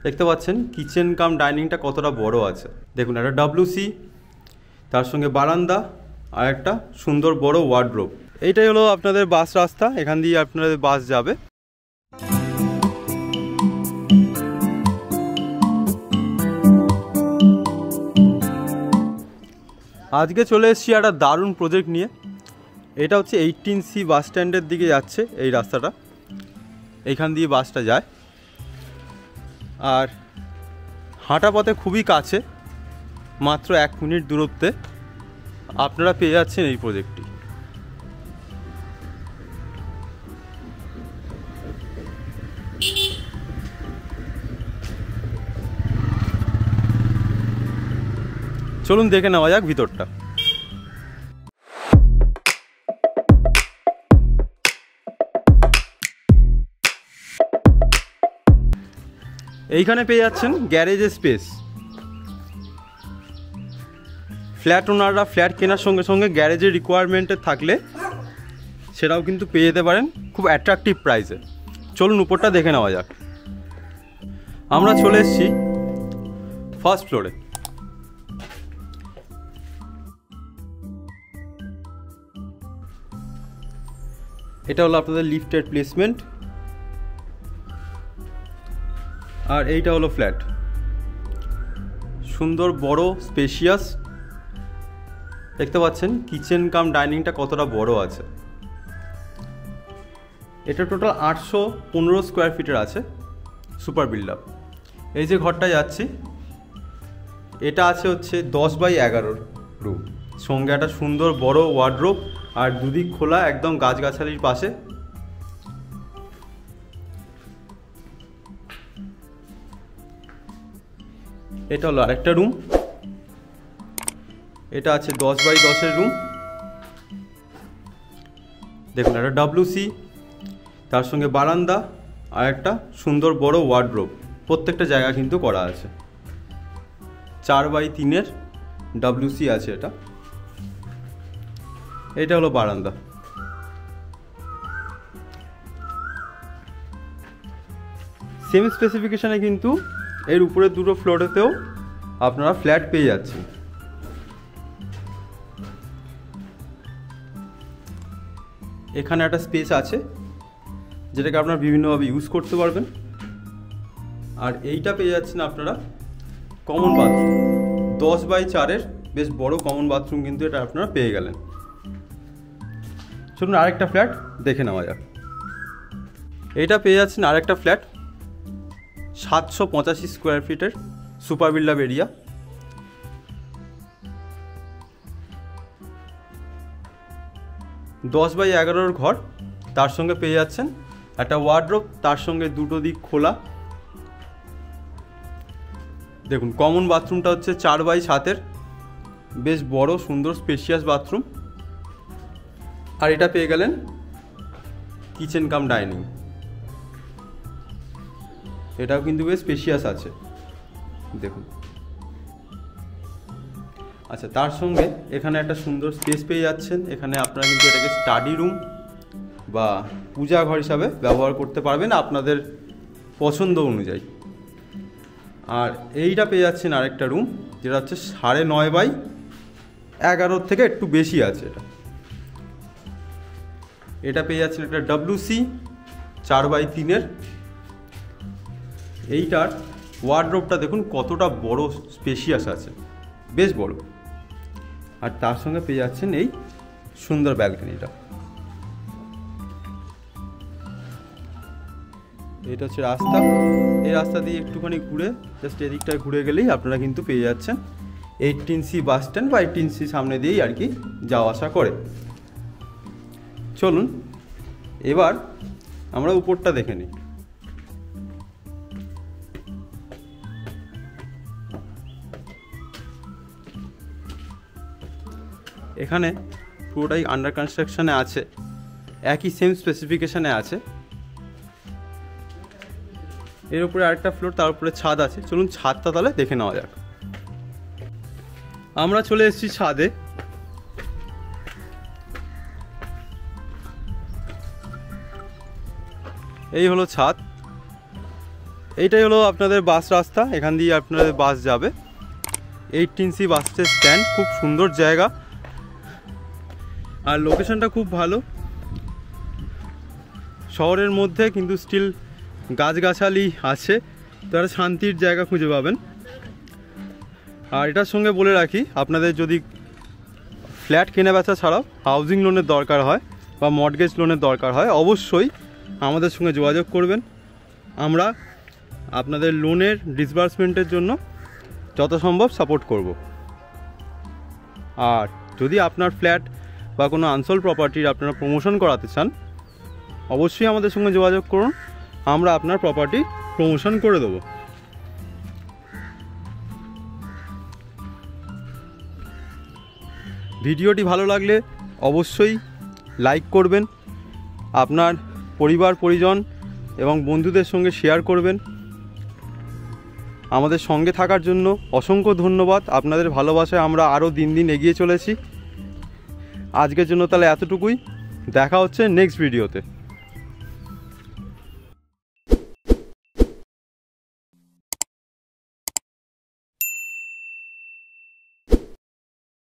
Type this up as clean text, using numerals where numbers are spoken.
দেখতে পাচ্ছেন কিচেন কাম ডাইনিংটা কতটা বড় আছে। দেখুন একটা WC, তার সঙ্গে বারান্দা আর একটা সুন্দর বড় ওয়ার্ডরোব। এইটাই হলো আপনাদের বাস রাস্তা, এখান দিয়ে আপনাদের বাস যাবে। আজকে চলে এসেছি একটা দারুণ প্রজেক্ট নিয়ে। এটা হচ্ছে 18C বাস স্ট্যান্ডের দিকে যাচ্ছে এই রাস্তাটা, এইখান দিয়ে বাসটা যায় আর হাঁটা পথে খুবই কাছে, মাত্র 1 মিনিট দূরত্বে আপনারা পেয়ে যাচ্ছেন এই প্রজেক্টটি। চলুন দেখে নেওয়া যাক ভিতরটা। এইখানে পেয়ে যাচ্ছেন গ্যারেজের স্পেস। ফ্ল্যাট ওনাররা ফ্ল্যাট কেনার সঙ্গে সঙ্গে গ্যারেজের রিকোয়ারমেন্টে থাকলে সেটাও কিন্তু পেয়ে যেতে পারেন খুব অ্যাট্রাকটিভ প্রাইসে। চলুন উপরটা দেখে নেওয়া যাক। আমরা চলে এসেছি ফার্স্ট ফ্লোরে। এটা হলো আপনাদের লিফটের প্লেসমেন্ট আর এইটা হলো ফ্ল্যাট। সুন্দর বড় স্পেশিয়াস, দেখতে পাচ্ছেন কিচেন কাম ডাইনিংটা কতটা বড় আছে। এটা টোটাল 815 স্কোয়ার ফিটের আছে, সুপার বিল্ড আপ। এই যে ঘরটা যাচ্ছি এটা আছে হচ্ছে 10x11 রুম, সঙ্গে একটা সুন্দর বড় ওয়ার্ডরোব আর দুদিক খোলা একদম গাছগাছালির পাশে। এটা হলো আরেকটা রুম, এটা আছে 10x10 রুম। দেখুন একটা WC, তার সঙ্গে বারান্দা আর একটা সুন্দর বড় ওয়ার্ডরোব, প্রত্যেকটা জায়গা কিন্তু করা আছে। 4x3 WC আছে এটা। এটা হলো বারান্দা। সেম স্পেসিফিকেশনে কিন্তু এর উপরে দুটো ফ্লোরেতেও আপনারা ফ্ল্যাট পেয়ে যাচ্ছেন। এখানে একটা স্পেস আছে যেটাকে আপনারা বিভিন্নভাবে ইউজ করতে পারবেন। আর এইটা পেয়ে যাচ্ছেন আপনারা কমন বাথরুম, 10x4 বেশ বড় কমন বাথরুম কিন্তু এটা আপনারা পেয়ে গেলেন। চলুন আরেকটা ফ্ল্যাট দেখে নেওয়া যাক। এইটা পেয়ে যাচ্ছেন আরেকটা ফ্ল্যাট, 785 স্কোয়ার ফিটের সুপার বিল্ড আপ এরিয়া। দশ বাই 11 ঘর, তার সঙ্গে পেয়ে যাচ্ছেন একটা ওয়ার্ডরোব, তার সঙ্গে দুটো দিক খোলা। দেখুন কমন বাথরুমটা হচ্ছে 4x7, বেশ বড় সুন্দর স্পেশিয়াস বাথরুম। আর এটা পেয়ে গেলেন কিচেন কাম ডাইনিং, এটাও কিন্তু বেশ স্পেশিয়াস আছে দেখুন। আচ্ছা, তার সঙ্গে এখানে একটা সুন্দর স্পেস পেয়ে যাচ্ছেন। এখানে আপনারা কিন্তু এটাকে স্টাডি রুম বা পূজা ঘর হিসাবে ব্যবহার করতে পারবেন আপনাদের পছন্দ অনুযায়ী। আর এইটা পেয়ে যাচ্ছেন আরেকটা রুম, যেটা হচ্ছে 9.5x11 থেকে একটু বেশি আছে। এটা পেয়ে যাচ্ছেন একটা WC 4x3। এইটার ওয়ার্ডরোবটা দেখুন কতটা বড় স্পেশিয়াস আছে, বেশ বড়। আর তার সঙ্গে পেয়ে যাচ্ছেন এই সুন্দর ব্যালকনিটা। এটা হচ্ছে রাস্তা, এই রাস্তা দিয়ে একটুখানি ঘুরে জাস্ট এদিকটায় ঘুরে গেলেই আপনারা কিন্তু পেয়ে যাচ্ছেন 18C বাস স্ট্যান্ড বা 18C সামনে দিয়েই আর কি যাওয়া আসা করে। চলুন এবার আমরা উপরটা দেখে নিই। এখানে পুরোটাই আন্ডার কনস্ট্রাকশনে আছে, একই সেম স্পেসিফিকেশানে আছে। এর উপরে আরেকটা ফ্লোর, তার উপরে ছাদ আছে। চলুন ছাদটা তাহলে দেখে নেওয়া যাক। আমরা চলে এসেছি ছাদে। এই হলো ছাদ। এইটাই হলো আপনাদের বাস রাস্তা, এখান দিয়ে আপনাদের বাস যাবে। 18C বাস স্ট্যান্ড, খুব সুন্দর জায়গা আর লোকেশনটা খুব ভালো। শহরের মধ্যে কিন্তু স্টিল গাছগাছালি আছে, তো একটা শান্তির জায়গা খুঁজে পাবেন। আর এটার সঙ্গে বলে রাখি, আপনাদের যদি ফ্ল্যাট কেনা বেচা ছাড়াও হাউজিং লোনের দরকার হয় বা মর্টগেজ লোনের দরকার হয়, অবশ্যই আমাদের সঙ্গে যোগাযোগ করবেন। আমরা আপনাদের লোনের ডিসবার্সমেন্টের জন্য যত সম্ভব সাপোর্ট করব। আর যদি আপনার ফ্ল্যাট বা কোনো আনসোল্ড প্রপার্টির আপনারা প্রমোশন করাতে চান, অবশ্যই আমাদের সঙ্গে যোগাযোগ করুন, আমরা আপনার প্রপার্টি প্রমোশন করে দেবো। ভিডিওটি ভালো লাগলে অবশ্যই লাইক করবেন, আপনার পরিবার পরিজন এবং বন্ধুদের সঙ্গে শেয়ার করবেন। আমাদের সঙ্গে থাকার জন্য অসংখ্য ধন্যবাদ। আপনাদের ভালোবাসায় আমরা আরও দিন দিন এগিয়ে চলেছি। আজকের জন্য তাহলে এতটুকুই, দেখা হচ্ছে নেক্সট ভিডিওতে।